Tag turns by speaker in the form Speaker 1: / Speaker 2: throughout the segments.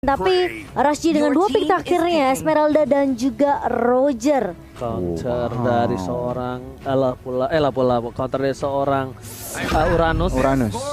Speaker 1: Tapi RSG dengan 2 pick terakhirnya, Esmeralda dan juga Roger.
Speaker 2: Counter dari seorang counter dari seorang Uranus.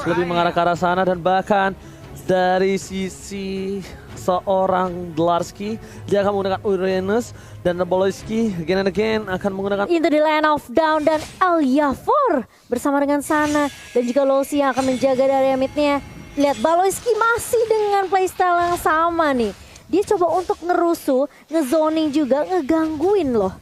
Speaker 2: Lebih mengarah ke arah sana dan bahkan dari sisi seorang Dlarsky dia akan menggunakan Uranus dan Bolowski again and again akan menggunakan
Speaker 1: Into the Land of Down dan Alyafor bersama dengan Sana dan juga Losi yang akan menjaga dari midnya. Lihat Bolowski masih dengan playstyle yang sama nih. Dia coba untuk ngerusuh, ngezoning juga, ngegangguin loh.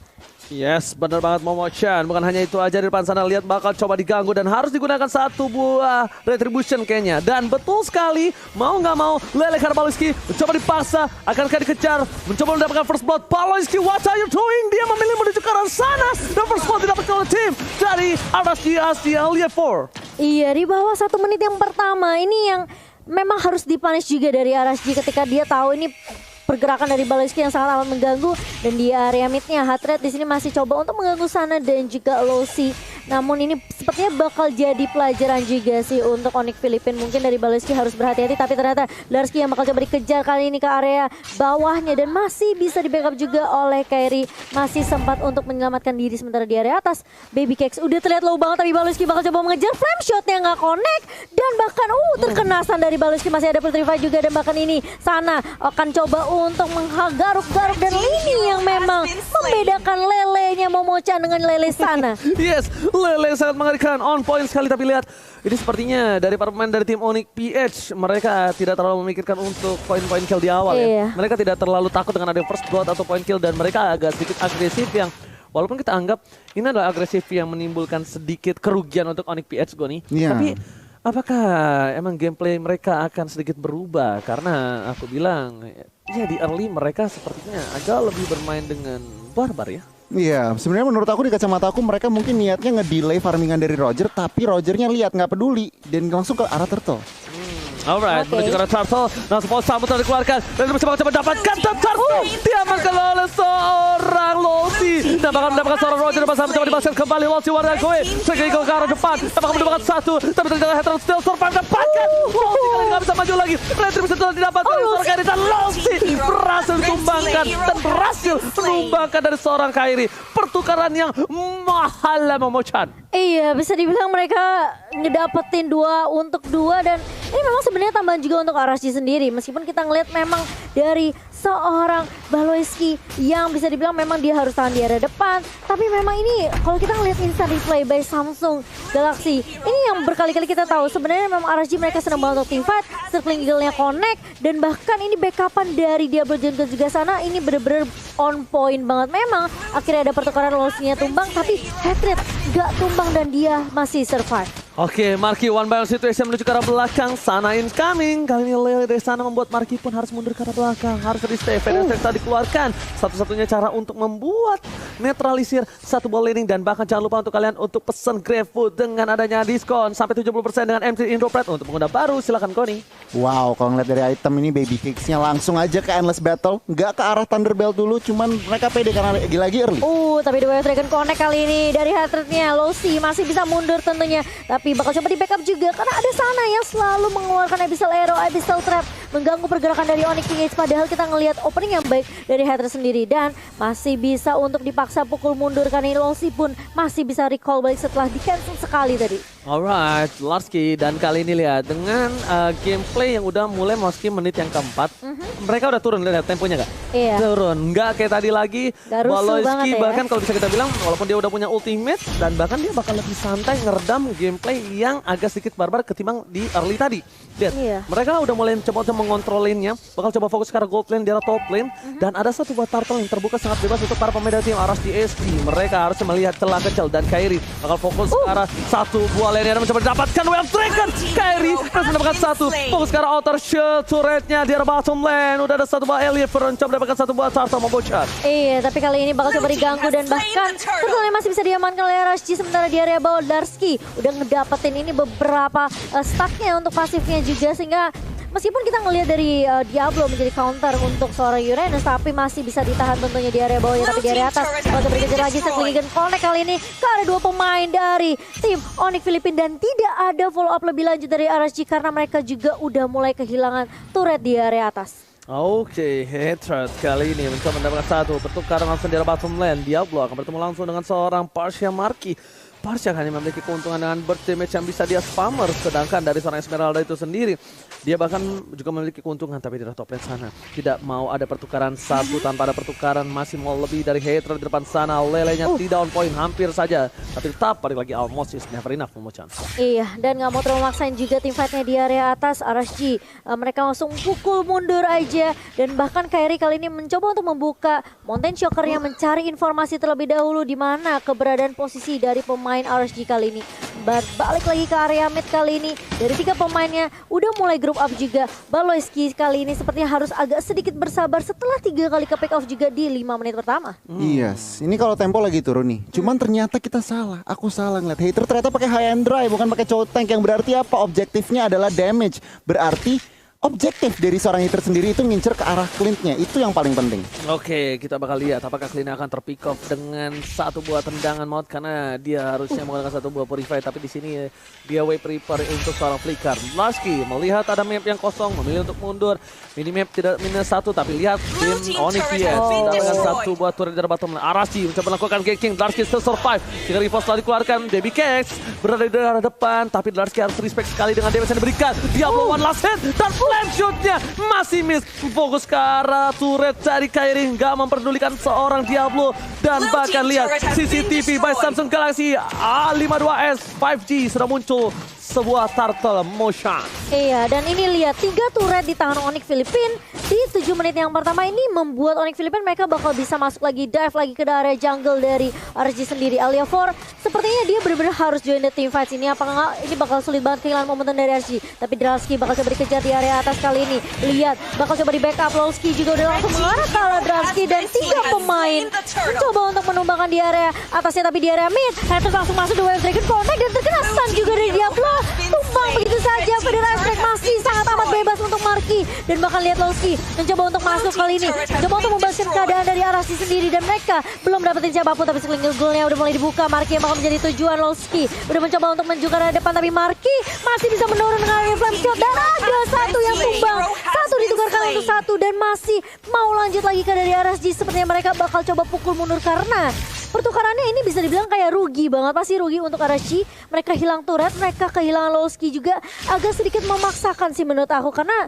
Speaker 2: Yes, benar banget Momo-chan. Bukan hanya itu aja, di depan sana lihat bakal coba diganggu dan harus digunakan satu buah retribution kayaknya. Dan betul sekali, mau nggak mau Lele Karbalowski mencoba dipaksa, akankah dikejar, mencoba mendapatkan first blood. Balowski, what are you doing? Dia memilih menuju ke arah sana dan first blood didapatkan oleh tim dari RSG Alyafor.
Speaker 1: Iya, di bawah 1 menit yang pertama ini yang memang harus dipunish juga dari RSG ketika dia tahu ini pergerakan dari Balowski yang sangat amat mengganggu dan di area midnya Hatred di sini masih coba untuk mengganggu Sana dan juga Losi. Namun ini sepertinya bakal jadi pelajaran juga sih untuk Onyx Philippine. Mungkin dari Balowski harus berhati-hati tapi ternyata Dlarsky yang bakal coba dikejar kali ini ke area bawahnya dan masih bisa di backup juga oleh Kairi. Masih sempat untuk menyelamatkan diri sementara di area atas. Baby Cakes udah terlihat low banget tapi Balowski bakal coba mengejar, flame shotnya nggak connect dan bahkan terkenasan dari Balowski. Masih ada Putri juga dan bahkan ini Sana akan coba untuk menggaruk-garuk dan ini yang memang membedakan Lelenya Momo-chan dengan Lele Sana.
Speaker 2: Yes, Lele sangat mengerikan, on point sekali. Tapi lihat, ini sepertinya dari para pemain dari tim Onyx PH, mereka tidak terlalu memikirkan untuk point kill di awal ya. Mereka tidak terlalu takut dengan ada first blood atau point kill dan mereka agak sedikit agresif yang walaupun kita anggap ini adalah agresif yang menimbulkan sedikit kerugian untuk Onyx PH nih. Tapi apakah emang gameplay mereka akan sedikit berubah? Karena aku bilang ya di early mereka sepertinya agak lebih bermain dengan barbar ya.
Speaker 3: Iya, sebenarnya menurut aku di kacamata aku mereka mungkin niatnya nge-delay farmingan dari Roger, tapi Rogernya lihat nggak peduli dan langsung ke arah turtle.
Speaker 2: Alright, menuju ke arah turtle, langsung pause sabut dikeluarkan dan coba dapatkan turtle. Diamankan oleh seorang Losi dan bakal mendapatkan seorang Roger dan mencoba dibaskan kembali Losi warga gue. Segini ke arah depan, bakal mendapatkan satu, tapi ternyata Heteron still survive dapatkan. Losi kali nggak bisa maju lagi. Retribution telah didapatkan dari seorang Kairi dan Losi berhasil ditumbangkan dan berhasil menumbangkan dari seorang Kairi. Pertukaran yang mahal lah Momo-chan.
Speaker 1: Iya, bisa dibilang mereka ngedapetin 2 untuk 2 dan ini memang sebenarnya tambahan juga untuk RSG sendiri. Meskipun kita ngelihat memang dari seorang Balowski yang bisa dibilang memang dia harus tahan di area depan. Tapi memang ini kalau kita ngelihat instant replay by Samsung Galaxy, ini yang berkali-kali kita tahu sebenarnya memang RSG mereka senang banget untuk teamfight, circling eagle-nya connect dan bahkan ini backupan dari Diablo Jungle juga Sana ini bener-bener on point banget. Memang akhirnya ada pertukaran Losi-nya tumbang tapi Hatred gak tumbang dan dia masih survive.
Speaker 2: Oke, Marky one by one situation menuju ke arah belakang. Sana incoming. Kali ini Lele dari sana membuat Marky pun harus mundur ke arah belakang. Harus di-stay. Fenestrex tadi dikeluarkan. Satu-satunya cara untuk membuat netralisir satu ball laning. Dan bahkan jangan lupa untuk kalian untuk pesen GrabFood dengan adanya diskon sampai 70% dengan MC Indopret. Untuk pengguna baru silakan Koni.
Speaker 3: Wow, kalau ngeliat dari item ini Baby Cakes-nya langsung aja ke Endless Battle. Nggak ke arah Thunderbelt dulu, cuman mereka pede karena lagi-lagi early.
Speaker 1: Tapi The Way of Dragon connect kali ini dari Hatrednya. Losi masih bisa mundur tentunya. Tapi bakal coba di backup juga karena ada Sana yang selalu mengeluarkan Abyssal Arrow, Abyssal Trap mengganggu pergerakan dari Onyx PH. Padahal kita ngelihat opening yang baik dari Hatred sendiri dan masih bisa untuk dipaksa pukul mundur karena Losi pun masih bisa recall balik setelah di cancel sekali tadi.
Speaker 2: Alright, Dlarsky dan kali ini lihat dengan gameplay yang udah mulai memasuki menit yang keempat, mereka udah turun, lihat temponya gak?
Speaker 1: Iya.
Speaker 2: Turun, nggak kayak tadi lagi. Balowski bahkan kalau bisa kita bilang walaupun dia udah punya ultimate dan bahkan dia bakal lebih santai ngeredam gameplay yang agak sedikit barbar ketimbang di early tadi. Lihat, mereka udah mulai coba untuk mengontrol lane-nya, bakal coba fokus ke arah gold lane, di arah top lane dan ada satu buah turtle yang terbuka sangat bebas untuk para pemain dari tim RSG. Mereka harus melihat celah kecil dan Kairi bakal fokus ke arah satu buah lane yang mencoba mendapatkan Wave Dragon. Kairi harus mendapatkan satu, fokus ke arah outer shield turretnya di arah bottom lane. Udah ada satu buah Alyafor coba mendapatkan satu buah turtle Momo-chan.
Speaker 1: Iya, tapi kali ini bakal coba diganggu dan bahkan turtle masih bisa diamankan oleh RSG sementara di area bawah Dlarsky udah ngedapetin ini beberapa stacknya untuk pasifnya juga sehingga meskipun kita ngelihat dari Diablo menjadi counter untuk seorang Uranus tapi masih bisa ditahan tentunya di area bawah ya, tapi di area atas bakal berkejar lagi Seklingan connect kali ini ke ada 2 pemain dari tim Onyx Philippine dan tidak ada follow up lebih lanjut dari RSG karena mereka juga udah mulai kehilangan turret di area atas.
Speaker 2: Oke, Hatred kali ini mencoba mendapatkan satu pertukaran langsung di bottom lane. Diablo akan bertemu langsung dengan seorang Parsia Marky. Parsia hanya memiliki keuntungan dengan burst damage yang bisa dia spammer, sedangkan dari seorang Esmeralda itu sendiri dia bahkan juga memiliki keuntungan, tapi di top lane sana tidak mau ada pertukaran satu. Tanpa ada pertukaran masih mau lebih dari Hatred di depan sana. Lelenya tidak on point hampir saja, tapi tetap balik lagi almost is never enough Momo-chan.
Speaker 1: Iya, dan nggak mau terlalu maksain juga tim fightnya di area atas. RSG mereka langsung pukul mundur aja, dan bahkan Kairi kali ini mencoba untuk membuka Mountain Shocker-nya, mencari informasi terlebih dahulu di mana keberadaan posisi dari pemain RSG kali ini. Balik lagi ke area mid kali ini, dari 3 pemainnya udah mulai group up juga. Baloyski kali ini sepertinya harus agak sedikit bersabar setelah 3 kali ke pick off juga di 5 menit pertama.
Speaker 3: Yes, ini kalau tempo lagi turun nih. Cuman ternyata kita salah. Aku salah ngeliat Hater ternyata pakai high and dry, bukan pakai chow tank, yang berarti apa? Objektifnya adalah damage. Berarti objektif dari seorang Hater sendiri itu ngincer ke arah Clint-nya. Itu yang paling penting.
Speaker 2: Oke, kita bakal lihat apakah Clint akan terpick off dengan satu buah tendangan maut, karena dia harusnya menggunakan satu buah purify, tapi di sini dia wave prepare untuk seorang flicker. Lasky melihat ada map yang kosong, memilih untuk mundur. Minimap tidak -1, tapi lihat tim Onyx dengan satu buah turret dari bottom lane. Arashi mencoba melakukan ganking, Lasky still survive. Jika repost telah dikeluarkan, Baby Cakes berada di arah depan, tapi Lasky harus respect sekali dengan damage yang diberikan. Diablo one last hit dan flame shootnya masih miss. Fokus ke arah turret dari Kairi, nggak memperdulikan seorang Diablo. Dan bahkan lihat CCTV by Samsung Galaxy A52s 5G sudah muncul sebuah turtle motion.
Speaker 1: Iya, dan ini lihat 3 turret di tangan Onyx Philippines di 7 menit yang pertama ini membuat Onyx Philippines mereka bakal bisa masuk lagi, dive lagi ke area jungle dari RSG sendiri. Alia 4 sepertinya dia benar-benar harus join the team fights ini. Apakah nggak ini bakal sulit banget kehilangan momentum dari RSG. Tapi Dralski bakal coba dikejar di area atas kali ini. Lihat, bakal coba di backup. Lowski juga udah langsung mengarah ke arah Dralski, dan 3 pemain mencoba untuk menumbangkan di area atasnya, tapi di area mid Hatter langsung masuk di Wave Dragon Connect dan terkena stun juga dari Diablo. Tumbang begitu saja. Federal Strike masih sangat amat bebas untuk Marky, dan bahkan lihat Lowski mencoba untuk masuk kali ini, mencoba untuk membalaskan keadaan dari RSG sendiri, dan mereka belum dapetin siapapun, tapi Slingle Goal-nya udah mulai dibuka. Marky yang bakal menjadi tujuan. Lowski udah mencoba untuk menunjukkan arah depan, tapi Marky masih bisa menurun dengan area flame shot, dan ada satu yang tumbang. Satu ditukarkan untuk satu, dan masih mau lanjut lagi ke dari RSG. Sepertinya mereka bakal coba pukul mundur karena pertukarannya ini bisa dibilang kayak rugi banget. Pasti rugi untuk RSG. Mereka hilang turret, mereka kehilangan Lowski juga. Agak sedikit memaksakan sih menurut aku, karena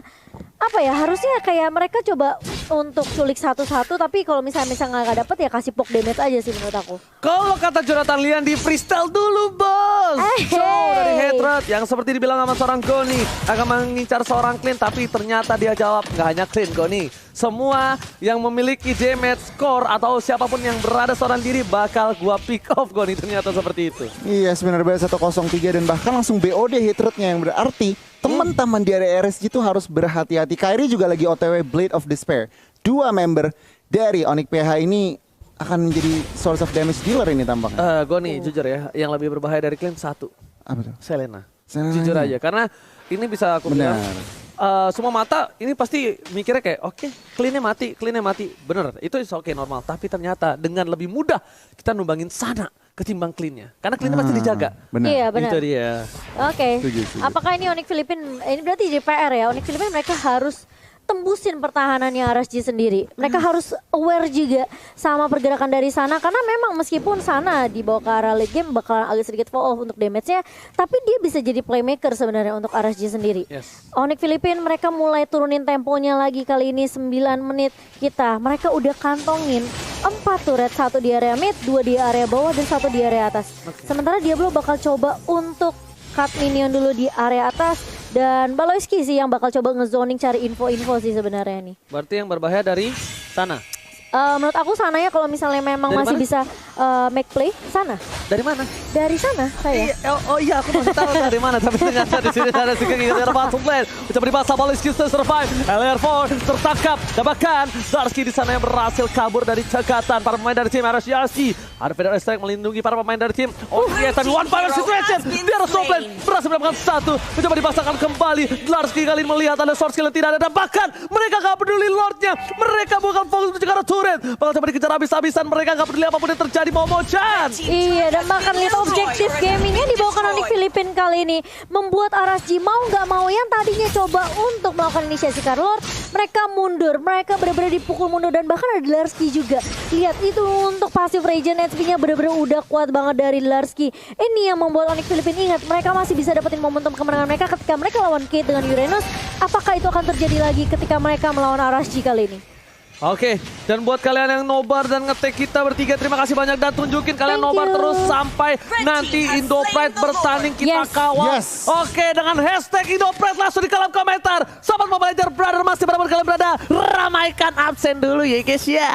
Speaker 1: apa ya, harusnya kayak mereka coba untuk culik satu-satu, tapi kalau misalnya nggak dapet ya kasih poke damage aja sih menurut aku.
Speaker 2: Kalau kata Jonathan Lian, di freestyle dulu bos. So dari Hatred yang seperti dibilang sama seorang Goni akan mengincar seorang Clint, tapi ternyata dia jawab nggak hanya Clint, Goni. Semua yang memiliki damage score atau siapapun yang berada seorang diri bakal gua pick off, Goni. Ternyata seperti itu.
Speaker 3: Iya, sebenarnya 103 dan bahkan langsung BOD Hatrednya, yang berarti teman-teman di area RSG itu harus berhati-hati. Kairi juga lagi OTW Blade of Despair. 2 member dari Onyx PH ini akan menjadi source of damage dealer ini tampaknya.
Speaker 2: Goni, jujur ya, yang lebih berbahaya dari Clint satu.
Speaker 3: Apa tuh?
Speaker 2: Selena.
Speaker 3: Selena.
Speaker 2: Jujur aja, karena ini bisa aku bilang semua mata ini pasti mikirnya kayak oke, Clint-nya mati. Bener, itu oke normal. Tapi ternyata dengan lebih mudah kita numbangin sana ketimbang Clint-nya. Karena Clint-nya pasti dijaga.
Speaker 3: Benar.
Speaker 1: Iya, benar.
Speaker 2: Itu dia.
Speaker 1: Oke.
Speaker 3: Setuju.
Speaker 1: Apakah ini Onyx Philippines, ini berarti jadi PR ya. Onyx Philippines mereka harus tembusin pertahanannya RSG sendiri. Mereka harus aware juga sama pergerakan dari sana, karena memang meskipun sana dibawa ke arah late game bakalan agak sedikit fall off untuk damage-nya, tapi dia bisa jadi playmaker sebenarnya untuk RSG sendiri.
Speaker 2: Yes.
Speaker 1: Onyx Philippines mereka mulai turunin temponya lagi kali ini. 9 menit mereka udah kantongin 4 turret, 1 di area mid, 2 di area bawah, dan 1 di area atas. Sementara Diablo bakal coba untuk cut minion dulu di area atas, dan Baloyski sih yang bakal coba ngezoning cari info-info sih sebenarnya nih.
Speaker 2: Berarti yang berbahaya dari sana.
Speaker 1: Menurut aku sananya kalau misalnya memang
Speaker 2: Dari
Speaker 1: masih
Speaker 2: mana?
Speaker 1: bisa make play sana.
Speaker 2: Dari mana?
Speaker 1: Dari sana saya.
Speaker 2: Oh iya, aku masih tahu dari mana, tapi ternyata di sini ada si kaki dari bottom lane. Mencoba dibahas Baloyski survive. LR4 tertangkap. Dan bahkan Darski di sana yang berhasil kabur dari cekatan para pemain dari tim RSG. Ada Federal Strike melindungi para pemain dari tim. Oh iya, tapi one fire situation. Dia harus top lane. Berhasil mendapatkan 1. Mencoba dipasangkan kembali. Darski kali ini melihat ada sword skill yang tidak ada. Dan bahkan mereka gak peduli Lordnya. Mereka bukan fokus mencegah turret. Bakal coba dikejar habis-habisan. Mereka gak peduli apapun yang terjadi. Momo-chan.
Speaker 1: Iya, dan Dan makan lihat objektif gamingnya dibawakan Onyx Philippines kali ini. Membuat RSG mau nggak mau yang tadinya coba untuk melakukan inisiasi Carlord, mereka mundur. Mereka benar-benar dipukul mundur dan bahkan ada Larski juga. Lihat itu untuk pasif regen HP-nya benar-benar udah kuat banget dari Larski. Ini yang membuat Onyx Philippines ingat mereka masih bisa dapetin momentum kemenangan mereka ketika mereka lawan Kate dengan Uranus. Apakah itu akan terjadi lagi ketika mereka melawan RSG kali ini?
Speaker 2: Oke, dan buat kalian yang nobar dan ngetek kita bertiga, terima kasih banyak dan tunjukin kalian nobar terus sampai nanti Indopride bertanding kita kawal. Oke, dengan hashtag Indopride langsung di kolom komentar. Sobat Mobile Legends Brother masih berapa kalian berada, ramaikan absen dulu ya guys ya.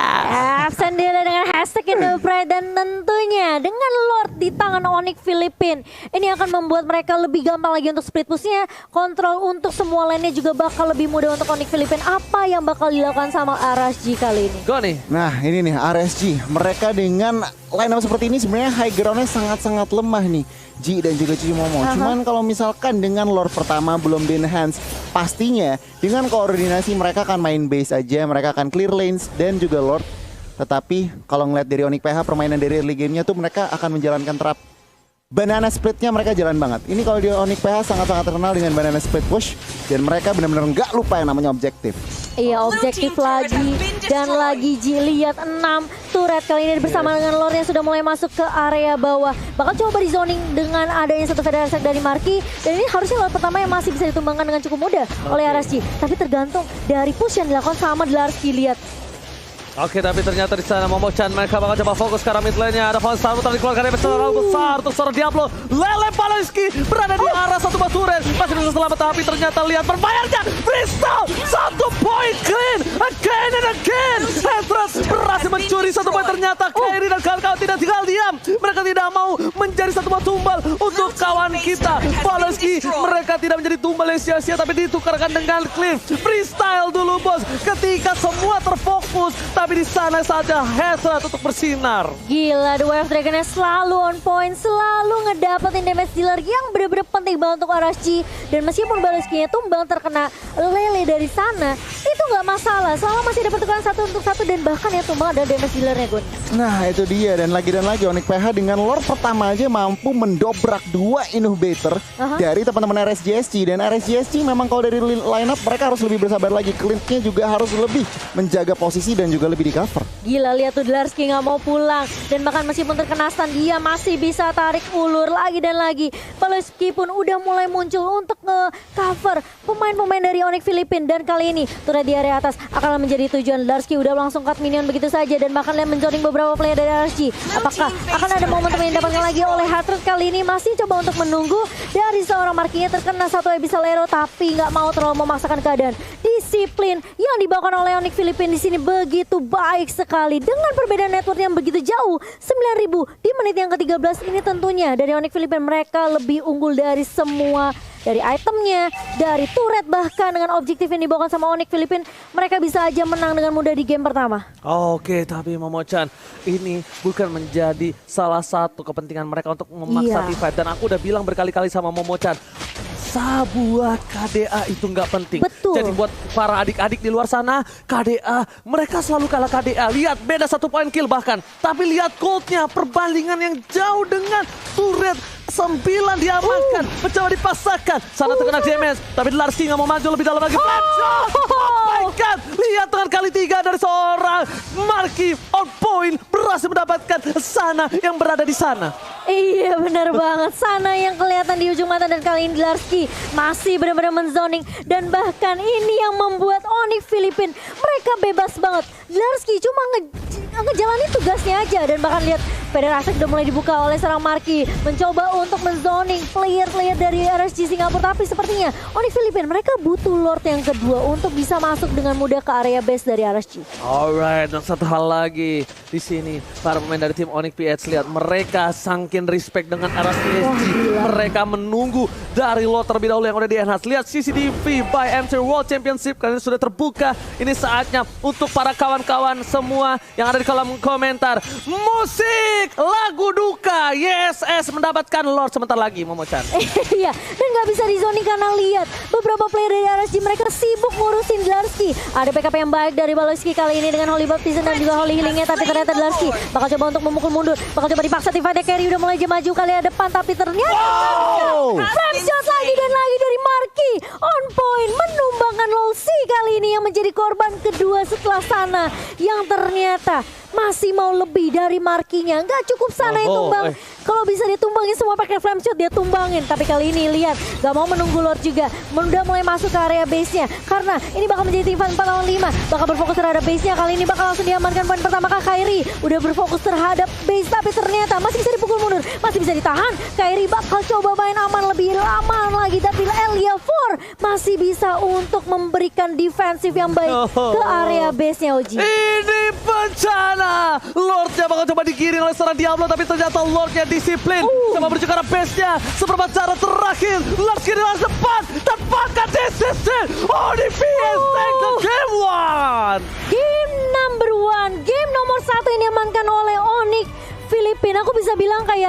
Speaker 1: Absen dulu dengan hashtag Indopride dan tentunya dengan Lord di tangan Onyx Philippines. Ini akan membuat mereka lebih gampang lagi untuk split pushnya. Kontrol untuk semua lainnya juga bakal lebih mudah untuk Onyx Philippines. Apa yang bakal dilakukan sama RSG kali ini?
Speaker 2: Go nih.
Speaker 3: Nah ini nih RSG, mereka dengan line up seperti ini sebenarnya high groundnya sangat-sangat lemah nih, Ji dan juga Cici Momo. Cuman kalau misalkan dengan lore pertama belum di enhance, pastinya dengan koordinasi mereka akan main base aja, mereka akan clear lanes dan juga lord. Tetapi kalau ngeliat dari Onyx PH permainan dari early gamenya tuh mereka akan menjalankan trap. Banana splitnya mereka jalan banget. Ini kalau di Onyx PH sangat-sangat terkenal dengan banana split push. Dan mereka benar-benar nggak lupa yang namanya objektif.
Speaker 1: Iya, objektif lagi. Dan lagi Ji, lihat 6 turret kali ini bersama dengan Lord yang sudah mulai masuk ke area bawah. Bakal coba di zoning dengan adanya satu Federasi dari Marky. Dan ini harusnya Lord pertama yang masih bisa ditumbangkan dengan cukup mudah oleh RSG. Tapi tergantung dari push yang dilakukan sama Larski. Lihat.
Speaker 2: Oke, tapi ternyata di sana Momochan mereka bakal coba fokus ke arah mid lane-nya. Ada Falstar mutar dikeluarkan dari besar besar untuk seorang Diablo. Lele Paloski berada di arah satu baturen. Masih bisa selamat tapi ternyata lihat berbayarnya. Bristol 1 poin clean again and again. Hendras berhasil mencuri 1 poin. Ternyata Kairi dan kawan-kawan tidak tinggal diam. Mereka tidak mau menjadi satu buah tumbal untuk kawan kita. Paloski mereka tidak menjadi tumbal yang sia-sia tapi ditukarkan dengan Cliff. Freestyle dulu bos. Ketika semua terfokus tapi di sana saja Hazard untuk bersinar.
Speaker 1: Gila, The Way of Dragon-nya selalu on point, selalu ngedapetin damage dealer yang bener-bener penting banget untuk RSG. Dan meskipun Baloski-nya tumbang terkena lele dari sana, itu nggak masalah. Selama masih ada pertukaran 1 untuk 1 dan bahkan ya tumbang ada damage dealer-nya, Gun.
Speaker 3: Nah itu dia, dan lagi Onyx PH dengan lore pertama aja mampu mendobrak 2 inhibitor dari teman-teman RSGSG. Dan RSGSG memang kalau dari line up mereka harus lebih bersabar lagi. Clint-nya juga harus lebih menjaga posisi dan juga lebih di cover.
Speaker 1: Gila, lihat tuh Larski nggak mau pulang. Dan bahkan meskipun terkena stun dia masih bisa tarik ulur lagi dan lagi. Paloski pun udah mulai muncul untuk nge-cover pemain-pemain dari Onyx Philippines. Dan kali ini turret di area atas akan menjadi tujuan. Larski udah langsung cut minion begitu saja dan bahkan lihat menjoring beberapa player dari RSG. Apakah akan ada momentum yang didapatkan lagi oleh Hatred? Kali ini masih coba untuk menunggu dari seorang Markinya terkena satu Abyssal Arrow tapi nggak mau terlalu memaksakan keadaan. Disiplin yang dibawakan oleh Onyx Philippines di sini begitu baik sekali dengan perbedaan network yang begitu jauh 9.000 di menit yang ke-13 ini. Tentunya dari Onyx Philippines mereka lebih unggul dari semua, dari itemnya, dari turret, bahkan dengan objektif yang dibawakan sama Onyx Philippines mereka bisa aja menang dengan mudah di game pertama.
Speaker 2: Oke, tapi Momochan ini bukan menjadi salah satu kepentingan mereka untuk memaksa fight. Dan aku udah bilang berkali-kali sama Momochan, sebuah KDA itu nggak penting.
Speaker 1: Betul.
Speaker 2: Jadi buat para adik-adik di luar sana, KDA mereka selalu kalah KDA. Lihat beda 1 poin kill bahkan. Tapi lihat Colt-nya, perbandingan yang jauh dengan turret 9 diamankan, mencoba dipaksakan. Sana terkena damage, tapi Larski nggak mau maju lebih dalam lagi. Lihat dengan kali 3 dari seorang Marky on point berhasil mendapatkan Sana yang berada di sana.
Speaker 1: Iya benar banget, Sana yang kelihatan di ujung mata dan kali ini Larski masih benar-benar menzoning. Dan bahkan ini yang membuat Onyx Philippines mereka bebas banget. Larski cuma ngejalanin tugasnya aja dan bahkan lihat Federasi udah mulai dibuka oleh seorang Marky mencoba untuk menzoning player-player dari RSG Singapura. Tapi sepertinya Onyx Philippines mereka butuh Lord yang kedua untuk bisa masuk dengan mudah ke area base dari RSG.
Speaker 2: Alright, dan satu hal lagi di sini para pemain dari tim Onyx PH, lihat mereka sangkin respect dengan RSG. Mereka menunggu dari Lord terlebih dahulu yang udah di-enhance. Lihat CCTV by MC World Championship kali ini sudah terbuka. Ini saatnya untuk para kawan-kawan semua yang ada di kolom komentar. Musik Onyx lagu duka. YSS mendapatkan Lord sebentar lagi, Momo-chan.
Speaker 1: Iya, dan nggak bisa dizoning karena lihat beberapa player dari RSG mereka sibuk ngurusin Dlarsky. Ada PKP yang baik dari Baloyski kali ini dengan Holy Baptism dan juga Holy Healingnya, tapi ternyata Dlarsky bakal coba untuk memukul mundur, bakal coba dipaksa. Tifa Carry udah mulai maju kali depan, tapi ternyata frame shot lagi dan lagi dari Marky on point menumbangkan Lolsi kali ini yang menjadi korban kedua setelah sana yang ternyata masih mau lebih dari Markinya. Nggak cukup sana yang tumbang. Kalau bisa ditumbangin semua pakai flame shot, dia tumbangin. Tapi kali ini lihat, gak mau menunggu Lord juga. Udah mulai masuk ke area base-nya. Karena ini bakal menjadi Tifa 4 lawan 5. Bakal berfokus terhadap base-nya. Kali ini bakal langsung diamankan poin pertama. Kairi udah berfokus terhadap base. Tapi ternyata masih bisa dipukul mundur. Masih bisa ditahan. Kairi bakal coba main aman lebih lama lagi. Tapi Elia 4 masih bisa untuk memberikan defensif yang baik ke area base-nya, Oji.
Speaker 2: Ini bencana. Lordnya bakal coba digiring oleh seorang Diablo, tapi ternyata Lordnya disiplin. Coba menuju ke arah base-nya. Seberapa cara terakhir. Lord kiri langsung depan. Dapatkan decision. ODPS take the game 1.
Speaker 1: Game number 1. Game nomor 1 ini diamankan oleh Onyx Filipina. Aku bisa bilang kayak